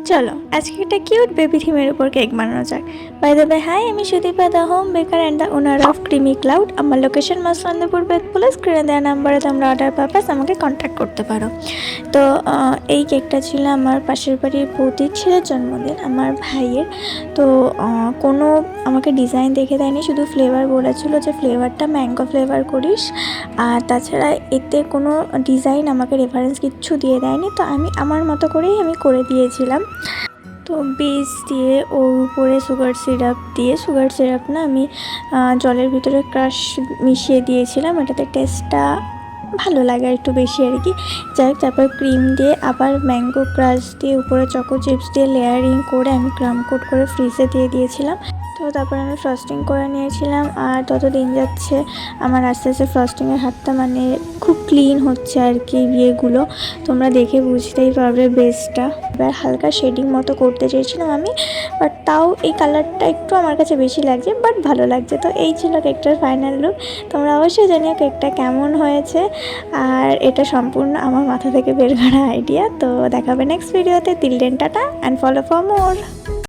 চলো আজকে একটা কিউট বেবি থিমের উপর কেক বানানো যাক। বাই দ্য ওয়ে, হাই, আমি সুদীপা, দ্য হোম বেকার and the owner of creamy cloud. আমার লোকেশন মাসলান্দপুর বেদপুলে। স্ক্রিনে দেওয়া নাম্বারে তোমরা অর্ডার পারপাস আমাকে কন্ট্যাক্ট করতে পারো। তো এই কেকটা ছিল আমার পাশের বাড়ির বৌদির ছেলের জন্মদিন, আমার ভাইয়ের। তো কোনো আমাকে ডিজাইন দেখে দেয়নি, শুধু ফ্লেভার বলেছিল যে ফ্লেভারটা ম্যাঙ্গো ফ্লেভার করিস, আর তাছাড়া এতে কোনো ডিজাইন আমাকে রেফারেন্স কিচ্ছু দিয়ে দেয়নি। তো আমি আমার মতো করেই আমি করে দিয়েছিলাম। তো বেস দিয়ে ওর উপরে সুগার সিরাপ না, আমি জলের ভিতরে ক্রাশ মিশিয়ে দিয়েছিলাম, এটাতে টেস্টটা ভালো লাগে একটু বেশি আর কি। যাই হোক, তারপর ক্রিম দিয়ে আবার ম্যাঙ্গো ক্রাশ দিয়ে উপরে চকো চিপস দিয়ে লেয়ারিং করে আমি ক্রাম কোট করে ফ্রিজে দিয়ে দিয়েছিলাম। তো তারপর আমি ফ্রস্টিং করে নিয়েছিলাম। আর তত দিন যাচ্ছে আমার আস্তে আস্তে ফ্রস্টিংয়ের হাতটা খুব ক্লিন হচ্ছে আর কি। ইয়েগুলো তোমরা দেখে বুঝতেই পারবে। বেসটা এবার হালকা শেডিং মতো করতে চেয়েছিলাম আমি, বাট তাও এই কালারটা একটু আমার কাছে বেশি লাগছে, বাট ভালো লাগছে। তো এই ছিল কেকটার ফাইনাল লুক। তোমরা অবশ্যই জানিও কেকটা কেমন হয়েছে। আর এটা সম্পূর্ণ আমার মাথা থেকে বের করা আইডিয়া। তো দেখাবে নেক্সট ভিডিওতে। Till then ta-ta and follow for more.